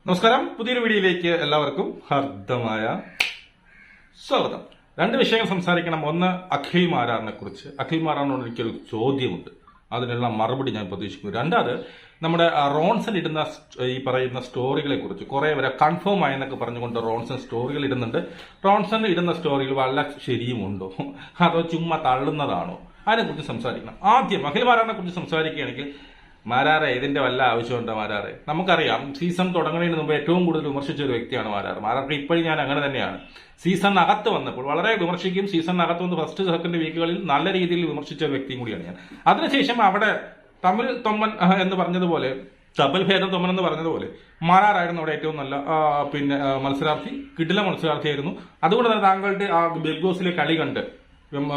നമസ്കാരം, പുതിയൊരു വീഡിയോയിലേക്ക് എല്ലാവർക്കും ഹാർദമായ സ്വാഗതം. രണ്ട് വിഷയങ്ങൾ സംസാരിക്കണം. ഒന്ന്, അഖിൽ മാരാറിനെ കുറിച്ച്. അഖിൽ മാരാറിനോട് എനിക്കൊരു ചോദ്യമുണ്ട്, അതിനുള്ള മറുപടി ഞാൻ പ്രതീക്ഷിക്കുന്നു. രണ്ടാമത്, നമ്മുടെ റോൺസൺ ഇടുന്ന ഈ പറയുന്ന സ്റ്റോറികളെ കുറിച്ച് കുറെ വരെ കൺഫേം ആയെന്നൊക്കെ പറഞ്ഞുകൊണ്ട് റോൺസൺ സ്റ്റോറികൾ ഇടുന്നുണ്ട്. റോൺസൺ ഇടുന്ന സ്റ്റോറികൾ വല്ല ശരിയുമുണ്ടോ, അതോ ചുമ്മാ തള്ളുന്നതാണോ, അതിനെക്കുറിച്ച് സംസാരിക്കണം. ആദ്യം അഖിൽ മാരാറിനെ കുറിച്ച് സംസാരിക്കുകയാണെങ്കിൽ, മാരാറെ ഇതിന്റെ വല്ല ആവശ്യമുണ്ടോ? മാരാറെ നമുക്കറിയാം, സീസൺ തുടങ്ങുന്നതിന് മുമ്പ് ഏറ്റവും കൂടുതൽ വിമർശിച്ച ഒരു വ്യക്തിയാണ് മാരാറ്. മാരാർക്ക് ഇപ്പോഴും ഞാൻ അങ്ങനെ തന്നെയാണ്. സീസണിനകത്ത് വന്നപ്പോൾ വളരെ വിമർശിക്കും. സീസണിനകത്ത് വന്ന് ഫസ്റ്റ് സെക്കൻഡ് വീക്കുകളിൽ നല്ല രീതിയിൽ വിമർശിച്ച ഒരു വ്യക്തിയും കൂടിയാണ് ഞാൻ. അതിനുശേഷം അവിടെ തമിഴ് തൊമ്മൻ എന്ന് പറഞ്ഞതുപോലെ, ഡബിൾ ഭേദം തൊമ്മൻ എന്ന് പറഞ്ഞതുപോലെ, മാരാറായിരുന്നു അവിടെ ഏറ്റവും നല്ല മത്സരാർത്ഥി, കിടില മത്സരാർത്ഥിയായിരുന്നു. അതുകൊണ്ട് തന്നെ താങ്കളുടെ ആ ബിഗ് ബോസിലെ കളി കണ്ട്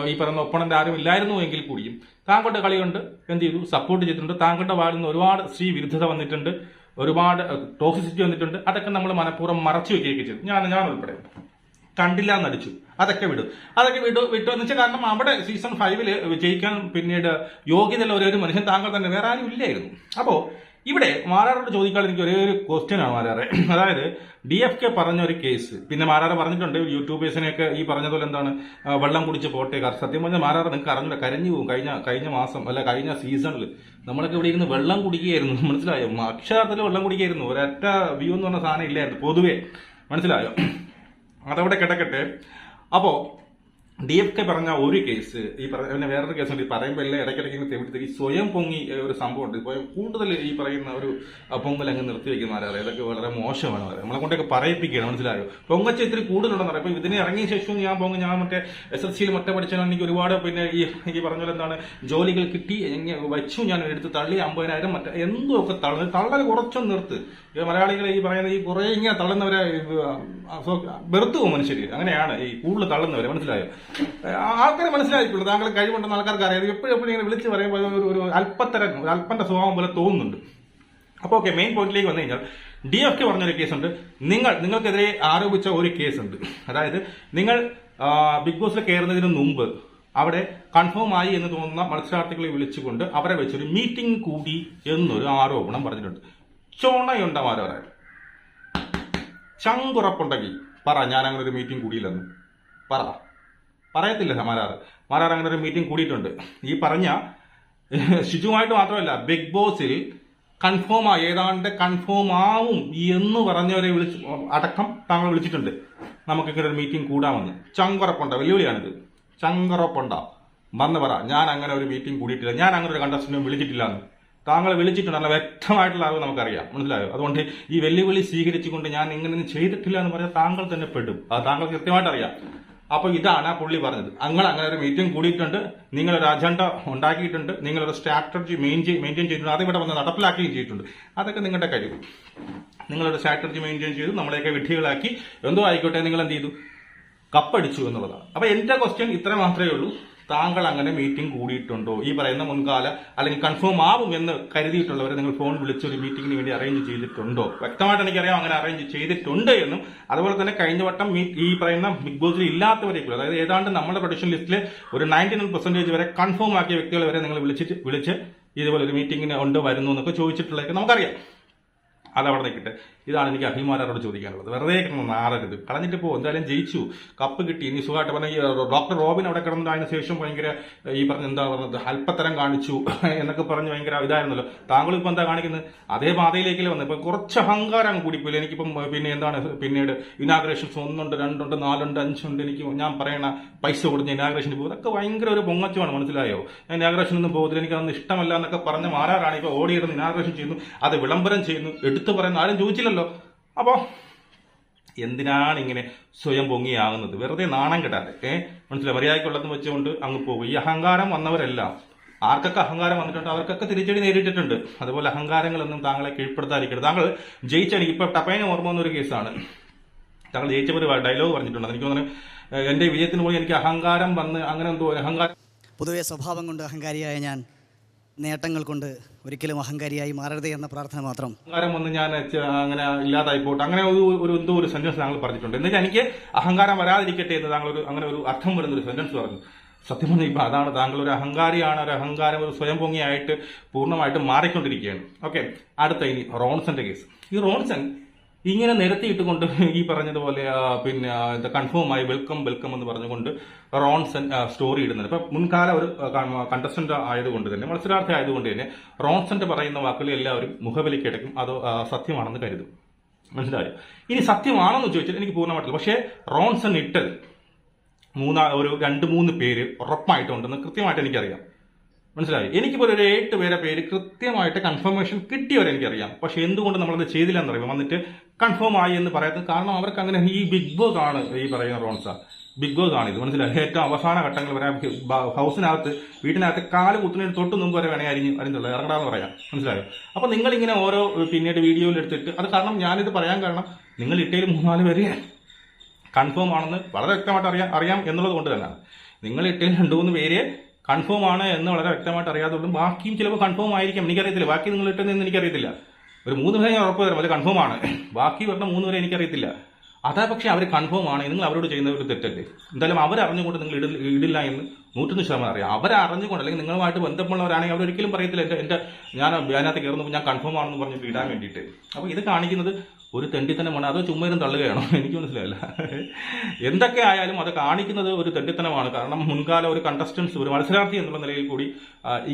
ഈ പറയുന്ന ഒപ്പണന്റ് ആരും ഇല്ലായിരുന്നു എങ്കിൽ കൂടിയും താങ്കളുടെ കളി കൊണ്ട് എന്ത് ചെയ്തു, സപ്പോർട്ട് ചെയ്തിട്ടുണ്ട്. താങ്കളുടെ വാർഡിൽ നിന്ന് ഒരുപാട് സ്ത്രീ വിരുദ്ധത വന്നിട്ടുണ്ട്, ഒരുപാട് ടോക്സിസിറ്റി വന്നിട്ടുണ്ട്. അതൊക്കെ നമ്മൾ മനഃപൂർവ്വം മറച്ചു വെക്കുകയൊക്കെ ചെയ്തു. ഞാൻ ഉൾപ്പെടെ കണ്ടില്ല എന്നടിച്ചു. അതൊക്കെ വിട്ടു എന്ന് വെച്ചാൽ, കാരണം അവിടെ സീസൺ 5 വിജയിക്കാൻ പിന്നീട് യോഗ്യതയുള്ള ഒരേ ഒരു മനുഷ്യൻ താങ്കൾ തന്നെ, വേറെ ആരും ഇല്ലായിരുന്നു. അപ്പോ ഇവിടെ മാരാറോട് ചോദിക്കാൻ എനിക്ക് ഒരേ ഒരു ക്വസ്റ്റ്യൻ ആണ് മാരാറെ. അതായത് DFK പറഞ്ഞ ഒരു കേസ്, പിന്നെ മാരാറ് പറഞ്ഞിട്ടുണ്ട് യൂട്യൂബേഴ്സിനെയൊക്കെ ഈ പറഞ്ഞതുപോലെ എന്താണ് വെള്ളം കുടിച്ച് പോട്ടെ. സത്യം പറഞ്ഞാൽ മാരാറ് നിങ്ങൾക്ക് അറിഞ്ഞില്ല, കരഞ്ഞു പോകും. കഴിഞ്ഞ മാസം അല്ല കഴിഞ്ഞ സീസണിൽ നമ്മളൊക്കെ ഇവിടെ ഇരുന്ന് വെള്ളം കുടിക്കുകയായിരുന്നു. മനസ്സിലായോ? അക്ഷരാർത്ഥത്തിൽ വെള്ളം കുടിക്കുകയായിരുന്നു. ഒരൊറ്റ വ്യൂ എന്ന് പറഞ്ഞ സാധനം ഇല്ലായിരുന്നു പൊതുവെ. മനസ്സിലായോ? അതവിടെ കിടക്കട്ടെ. അപ്പോ DFK പറഞ്ഞ ഒരു കേസ്, ഈ പറഞ്ഞ വേറൊരു കേസ് ഉണ്ട്. പറയുമ്പോൾ എല്ലാം ഇടയ്ക്കിടയ്ക്ക് തെവിടത്തേക്ക് സ്വയം പൊങ്ങി ഒരു സംഭവം ഉണ്ട്. ഇപ്പോൾ കൂടുതൽ ഈ പറയുന്ന ഒരു പൊങ്ങൽ അങ്ങ് നിർത്തിവെക്കുന്ന ആരാറ്, ഇതൊക്കെ വളരെ മോശമാണ്. നമ്മളെ കൊണ്ടൊക്കെ പറയിപ്പിക്കുകയാണ്. മനസ്സിലായോ? പൊങ്ങച്ച ഇത്തിരി കൂടുതലുണ്ടെന്ന് പറയാം. ഇപ്പൊ ഇതിനെ ഇറങ്ങിയ ശേഷവും ഞാൻ മറ്റേ SSLC മറ്റേ പഠിച്ചാൽ എനിക്ക് ഒരുപാട് ഈ പറഞ്ഞ പോലെ എന്താണ് ജോലികൾ കിട്ടി വച്ചു, ഞാൻ എടുത്ത് തള്ളി 50,000 മറ്റേ എന്തൊക്കെ തള്ളൽ കുറച്ചൊന്നും നിർത്ത്. മലയാളികളെ ഈ പറയുന്ന ഈ കുറെ ഇങ്ങനെ തള്ളുന്നവരെ വെറുത്തു പോകും മനുഷ്യര്. അങ്ങനെയാണ് ഈ കൂടുതൽ തള്ളുന്നവരെ. മനസ്സിലായോ? ആൾക്കാരെ മനസ്സിലാക്കിയുള്ളൂ. താങ്കൾ കഴിവുണ്ടെന്ന് ആൾക്കാർക്ക് അറിയാം. എപ്പോഴും ഇങ്ങനെ വിളിച്ച് പറയുമ്പോൾ ഒരു അല്പന്റെ സ്വഭാവം പോലെ തോന്നുന്നുണ്ട്. അപ്പൊ ഓക്കെ, മെയിൻ പോയിന്റിലേക്ക് വന്നു കഴിഞ്ഞാൽ, DFK പറഞ്ഞൊരു കേസുണ്ട്. നിങ്ങൾക്കെതിരെ ആരോപിച്ച ഒരു കേസുണ്ട്. അതായത് നിങ്ങൾ ബിഗ് ബോസിൽ കയറുന്നതിന് മുമ്പ് അവിടെ കൺഫേം ആയി എന്ന് തോന്നുന്ന മത്സരാർത്ഥികളെ വിളിച്ചുകൊണ്ട് അവരെ വെച്ചൊരു മീറ്റിംഗ് കൂടി എന്നൊരു ആരോപണം പറഞ്ഞിട്ടുണ്ട്. ചോണയുണ്ടമാരോ ചങ്കുറപ്പുണ്ടെങ്കിൽ പറ, ഞാൻ അങ്ങനെ ഒരു മീറ്റിംഗ് കൂടിയില്ലെന്ന് പറയത്തില്ല. മാരാർ അങ്ങനെ ഒരു മീറ്റിംഗ് കൂടിയിട്ടുണ്ട്. ഈ പറഞ്ഞ ഷിജുവായിട്ട് മാത്രമല്ല, ബിഗ് ബോസിൽ ഏതാണ്ട് കൺഫേം ആവും എന്ന് പറഞ്ഞവരെ അടക്കം താങ്കൾ വിളിച്ചിട്ടുണ്ട്. നമുക്കിങ്ങനെ ഒരു മീറ്റിംഗ് കൂടാമെന്ന്. ചങ്കുറപ്പുണ്ട, വെല്ലുവിളിയാണിത്. ചങ്കുറപ്പുണ്ട വന്ന് പറ, ഞാൻ അങ്ങനെ ഒരു മീറ്റിംഗ് കൂടിയിട്ടില്ല, ഞാൻ അങ്ങനെ ഒരു കണ്ടസ്റ്റന്റിനെ വിളിച്ചിട്ടില്ല എന്ന്. താങ്കൾ വിളിച്ചിട്ടുണ്ട്, നല്ല വ്യക്തമായിട്ടുള്ള അറിവ് നമുക്കറിയാം. മനസ്സിലായോ? അതുകൊണ്ട് ഈ വെല്ലുവിളി സ്വീകരിച്ചുകൊണ്ട് ഞാൻ ഇങ്ങനെയൊന്നും ചെയ്തിട്ടില്ല എന്ന് പറഞ്ഞാൽ താങ്കൾ തന്നെ പെടും. അത് താങ്കൾ കൃത്യമായിട്ട് അറിയാം. അപ്പൊ ഇതാണ് ആ പുള്ളി പറഞ്ഞത്. അങ്ങനെ ഒരു മീറ്റിംഗ് കൂടിയിട്ടുണ്ട്, നിങ്ങളൊരു അജണ്ട ഉണ്ടാക്കിയിട്ടുണ്ട്, നിങ്ങളൊരു സ്ട്രാറ്റജി മെയിൻറ്റെയിൻ ചെയ്തിട്ടുണ്ട്, അത് ഇവിടെ വന്ന് നടപ്പിലാക്കുകയും ചെയ്തിട്ടുണ്ട്. അതൊക്കെ നിങ്ങളുടെ കഴിവ്. നിങ്ങളൊരു സ്ട്രാറ്റജി മെയിൻറ്റെയിൻ ചെയ്തു, നമ്മളെയൊക്കെ വിഡ്ഢികളാക്കി എന്തോ ആയിക്കോട്ടെ, നിങ്ങൾ എന്ത് ചെയ്തു, കപ്പടിച്ചു എന്നുള്ളതാണ്. അപ്പൊ എന്റെ ക്വസ്റ്റ്യൻ ഇത്ര മാത്രമേ ഉള്ളൂ. താങ്കൾ അങ്ങനെ മീറ്റിംഗ് കൂടിയിട്ടുണ്ടോ? ഈ പറയുന്ന മുൻകാല അല്ലെങ്കിൽ കൺഫേം ആവും എന്ന് കരുതിയിട്ടുള്ളവരെ നിങ്ങൾ ഫോൺ വിളിച്ച് ഒരു മീറ്റിംഗിന് വേണ്ടി അറേഞ്ച് ചെയ്തിട്ടുണ്ടോ? വ്യക്തമായിട്ട് എനിക്കറിയാം അങ്ങനെ അറേഞ്ച് ചെയ്തിട്ടുണ്ട് എന്നും. അതുപോലെ തന്നെ കഴിഞ്ഞ വട്ടം ഈ പറയുന്ന ബിഗ് ബോസിൽ ഇല്ലാത്തവരേക്കുള്ള, അതായത് ഏതാണ്ട് നമ്മുടെ പ്രൊഡക്ഷൻ ലിസ്റ്റിലെ ഒരു 99% വരെ കൺഫേം ആക്കിയ വ്യക്തികളെ വരെ നിങ്ങൾ വിളിച്ച് ഇതുപോലെ ഒരു മീറ്റിംഗിന് വരുന്നു എന്നൊക്കെ ചോദിച്ചിട്ടുള്ളതൊക്കെ നമുക്കറിയാം. അതവിടെ നിൽക്കട്ടെ. ഇതാണ് എനിക്ക് അഖിൽ മാരാറോട് ചോദിക്കാനുള്ളത്. വെറുതെ നാറരുത്, കളഞ്ഞിട്ട് പോകും. എന്തായാലും ജയിച്ചു, കപ്പ് കിട്ടി, ഇനി സുഖമായിട്ട് പറഞ്ഞ ഡോക്ടർ റോബിൻ അവിടെ കിടന്നത് അതിന് ശേഷം ഭയങ്കര ഈ പറഞ്ഞ എന്താ പറഞ്ഞത് അല്പത്തരം കാണിച്ചു എന്നൊക്കെ പറഞ്ഞ് ഭയങ്കര ഇതായിരുന്നല്ലോ. താങ്കൾ ഇപ്പൊ എന്താ കാണിക്കുന്നത്? അതേ പാതയിലേക്കല്ലേ വന്നത്. ഇപ്പൊ കുറച്ച് അഹങ്കാരം കൂടിപ്പോയില്ല. എനിക്കിപ്പം പിന്നീട് ഇനാഗ്രേഷൻസ് 1 ഉണ്ട് 2 ഉണ്ട് 4 ഉണ്ട് 5 ഉണ്ട്. എനിക്ക് ഞാൻ പറയണ പൈസ കൊടുത്ത് ഇനാഗ്രേഷന് പോകും. അതൊക്കെ ഭയങ്കര ഒരു പൊങ്ങച്ചമാണ്. മനസ്സിലായോ? ഞാൻ ഇനാഗ്രേഷൻ ഒന്നും പോകുന്നില്ല, എനിക്ക് അതൊന്നും ഇഷ്ടമല്ല എന്നൊക്കെ പറഞ്ഞ മാരാറാണ് ഇപ്പൊ ഓടിയിരുന്ന് ഇനാഗ്രേഷൻ ചെയ്യുന്നു, അത് വിളംബരം ചെയ്യുന്നു, എടുത്തു പറയുന്നു. ആരും ചോദിച്ചില്ലല്ലോ. അപ്പോ എന്തിനാണ് ഇങ്ങനെ സ്വയം പൊങ്ങിയാകുന്നത്? വെറുതെ നാണം കെട്ടാതെ മനസ്സിലായി. മര്യാദയ്ക്കുള്ളതെന്ന് വെച്ചുകൊണ്ട് അങ്ങ് പോകും. ഈ അഹങ്കാരം വന്നവരെല്ലാം, ആർക്കൊക്കെ അഹങ്കാരം വന്നിട്ടുണ്ട് അവർക്കൊക്കെ തിരിച്ചടി നേരിട്ടിട്ടുണ്ട്. അതുപോലെ അഹങ്കാരങ്ങളൊന്നും താങ്കളെ കീഴ്പ്പെടുത്താതിരിക്കരുത്. താങ്കൾ ജയിച്ച, എനിക്ക് ഇപ്പൊ ടപ്പേനെ ഓർമ്മ വന്നൊരു കേസാണ്. താങ്കൾ ജയിച്ചപ്പോൾ ഒരു ഡയലോഗ് പറഞ്ഞിട്ടുണ്ട്. എനിക്ക് തോന്നുന്നു എന്റെ വിജയത്തിന് പോയി എനിക്ക് അഹങ്കാരം വന്ന് അങ്ങനെ എന്തോ അഹങ്കാരം. പൊതുവെ സ്വഭാവം കൊണ്ട് അഹങ്കാരിയായ ഞാൻ നേട്ടങ്ങൾ കൊണ്ട് ഒരിക്കലും അഹങ്കാരിയായി മാറരുത് എന്ന പ്രാർത്ഥന മാത്രം. അഹങ്കാരം വന്ന് ഞാൻ അങ്ങനെ ഇല്ലാതായി പോട്ടെ, അങ്ങനെ എന്തോ ഒരു സെന്റൻസ് താങ്കൾ പറഞ്ഞിട്ടുണ്ട്. എന്നുവെച്ചാൽ എനിക്ക് അഹങ്കാരം വരാതിരിക്കട്ടെ എന്ന് താങ്കൾ അങ്ങനെ ഒരു അർത്ഥം വരുന്ന ഒരു സെന്റൻസ് പറഞ്ഞു. സത്യം പറഞ്ഞാൽ ഇപ്പൊ അതാണ്, താങ്കൾ ഒരു അഹങ്കാരിയാണ്. ഒരു അഹങ്കാരം ഒരു സ്വയം പൊങ്ങിയായിട്ട് പൂർണ്ണമായിട്ട് മാറിക്കൊണ്ടിരിക്കുകയാണ്. ഓക്കെ, അടുത്ത ഇനി റോൺസന്റെ കേസ്. ഈ റോൺസൺ ഇങ്ങനെ നിരത്തിയിട്ടുകൊണ്ട് ഈ പറഞ്ഞതുപോലെ എന്താ കൺഫേമായി വെൽക്കം വെൽക്കം എന്ന് പറഞ്ഞുകൊണ്ട് റോൺസൺ സ്റ്റോറി ഇടുന്നത്. ഇപ്പൊ മുൻകാല ഒരു കണ്ടസ്റ്റന്റ് ആയതുകൊണ്ട് തന്നെ, മത്സരാർത്ഥി ആയതുകൊണ്ട് തന്നെ റോൺസന്റെ പറയുന്ന വാക്കുകൾ എല്ലാവരും മുഖവിലക്കെടുക്കും, അത് സത്യമാണെന്ന് കരുതും. മനസ്സിലായോ? ഇനി സത്യമാണെന്ന് ചോദിച്ചാൽ എനിക്ക് പൂർണ്ണമായിട്ടില്ല. പക്ഷേ റോൺസൺ ഇട്ടത് ഒരു 2-3 പേര് ഉറപ്പായിട്ടുണ്ടെന്ന് കൃത്യമായിട്ട് എനിക്കറിയാം. മനസ്സിലായി? എനിക്കിപ്പോൾ ഒരു 8 പേരെ പേര് കൃത്യമായിട്ട് കൺഫർമേഷൻ കിട്ടിയവരെ എനിക്കറിയാം. പക്ഷെ എന്തുകൊണ്ട് നമ്മളത് ചെയ്തില്ല എന്നറിയാം. വന്നിട്ട് കൺഫേം ആയി എന്ന് പറയാത്തത് കാരണം അവർക്ക് അങ്ങനെ ഈ ബിഗ് ബോസ് ആണ് ഈ പറയുന്ന റോൺസ. ബിഗ് ബോസ് ആണ് ഇത്. മനസ്സിലായി? ഏറ്റവും അവസാന ഘട്ടങ്ങൾ വരെ ഹൗസിനകത്ത് വീട്ടിനകത്ത് കാല് കുത്തുന്നതിന് തൊട്ട് മുമ്പ് വരെ വേണേ അറിഞ്ഞുള്ളൂ ഇറങ്ങടാന്ന് പറയാം. മനസ്സിലായോ? അപ്പൊ നിങ്ങളിങ്ങനെ ഓരോ പിന്നീട് വീഡിയോയിൽ എടുത്തിട്ട് അത് കാരണം ഞാനിത് പറയാൻ കാരണം നിങ്ങൾ ഇട്ടയിൽ 3-4 പേര് കൺഫേം ആണെന്ന് വളരെ വ്യക്തമായിട്ട് അറിയാം എന്നുള്ളത് കൊണ്ട് തന്നെയാണ്. നിങ്ങൾ ഇട്ടയിൽ 2-3 പേര് കൺഫേം ആണ് എന്ന് വളരെ വ്യക്തമായിട്ട് അറിയാതുള്ളൂ. ബാക്കിയും ചിലപ്പോൾ കൺഫേം ആയിരിക്കാം, എനിക്കറിയത്തില്ല. ബാക്കി നിങ്ങൾ ഇട്ടെന്ന് എനിക്കറിയത്തില്ല. ഒരു 3 പേരെ ഞാൻ ഉറപ്പ് തരാം അത് കൺഫേം ആണ്. ബാക്കി പറഞ്ഞ 3 പേരെ എനിക്കറിയത്തില്ല. അതാ പക്ഷെ അവർ കൺഫേം ആണ്. നിങ്ങൾ അവരോട് ചെയ്യുന്ന ഒരു തെറ്റല്ലേ? എന്തായാലും അവരറിഞ്ഞുകൊണ്ട് നിങ്ങൾ ഇടില്ല എന്ന് 101% അറിയാം. അവരറിഞ്ഞുകൊണ്ട് അല്ലെങ്കിൽ നിങ്ങളുമായിട്ട് ബന്ധമുള്ളവരാണെങ്കിൽ അവരൊരിക്കലും പറയത്തില്ല ഞാൻ അതിനകത്ത് കയറുന്നപ്പോൾ ഞാൻ കൺഫേം ആണെന്ന് പറഞ്ഞിട്ട് ഇടാൻ വേണ്ടിയിട്ട്. അപ്പോൾ ഇത് കാണിക്കുന്നത് ഒരു തെണ്ടിത്തനമാണ്. അതോ ചുമ്മാരും തള്ളുകയാണോ? എനിക്ക് മനസ്സിലായില്ല. എന്തൊക്കെ ആയാലും അത് കാണിക്കുന്നത് ഒരു തെണ്ടിത്തനമാണ്. കാരണം മുൻകാല ഒരു കണ്ടസ്റ്റൻസ്, ഒരു മത്സരാർത്ഥി എന്നുള്ള നിലയിൽ കൂടി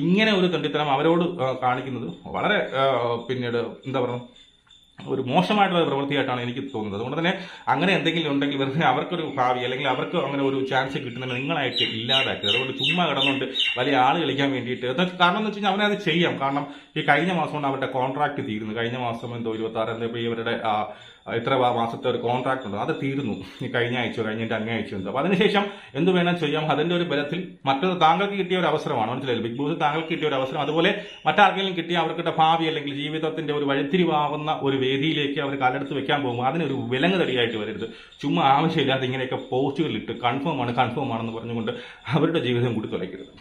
ഇങ്ങനെ ഒരു തെണ്ടിത്തനം അവരോട് കാണിക്കുന്നത് വളരെ പിന്നീട് എന്താ പറയുക, ഒരു മോശമായിട്ടുള്ള പ്രവൃത്തിയായിട്ടാണ് എനിക്ക് തോന്നുന്നത്. അതുകൊണ്ട് തന്നെ അങ്ങനെ എന്തെങ്കിലും ഉണ്ടെങ്കിൽ വെറുതെ അവർക്കൊരു ഭാവി അല്ലെങ്കിൽ അവർക്ക് അങ്ങനെ ഒരു ചാൻസ് കിട്ടുന്നത് നിങ്ങളായിട്ട് ഇല്ലാതാക്കുക. അതുകൊണ്ട് ചുമ്മാ കിടന്നുകൊണ്ട് വലിയ ആൾ കളിക്കാൻ വേണ്ടിയിട്ട് കാരണം എന്ന് വെച്ച് കഴിഞ്ഞാൽ അവനത് ചെയ്യാം. കാരണം ഈ കഴിഞ്ഞ മാസം കൊണ്ട് അവരുടെ കോൺട്രാക്ട് തീരുന്നു. കഴിഞ്ഞ മാസം എന്തോ 26 ഇവരുടെ ഇത്ര മാസത്തെ ഒരു കോൺട്രാക്ട് ഉണ്ട്, അത് തീരുന്നു ഈ കഴിഞ്ഞ ആഴ്ച കഴിഞ്ഞിട്ട് അങ്ങേ ആഴ്ച ഉണ്ട്. അപ്പൊ അതിനുശേഷം എന്ത് വേണം ചെയ്യാം. അതിന്റെ ഒരു ബലത്തിൽ മറ്റൊരു താങ്കൾക്ക് കിട്ടിയ ഒരു അവസരമാണ്. മനസ്സിലായില്ല? ബിഗ് ബോസ് താങ്കൾക്ക് കിട്ടിയ ഒരു അവസരം. അതുപോലെ മറ്റാർക്കെങ്കിലും കിട്ടിയ അവർക്ക് ഭാവി അല്ലെങ്കിൽ ജീവിതത്തിന്റെ ഒരു വഴിത്തിരിവാവുന്ന ഒരു വേദിയിലേക്ക് അവർ കാലെടുത്ത് വെക്കാൻ പോകുമ്പോൾ അതിനൊരു വിലങ്ങ് തടിയായിട്ട് വരരുത്. ചുമ്മാ ആവശ്യമില്ലാതെ ഇങ്ങനെയൊക്കെ പോസ്റ്റുകളിലിട്ട് കൺഫേം ആണെന്ന് പറഞ്ഞുകൊണ്ട് അവരുടെ ജീവിതം കൂടി തുലയ്ക്കരുത്.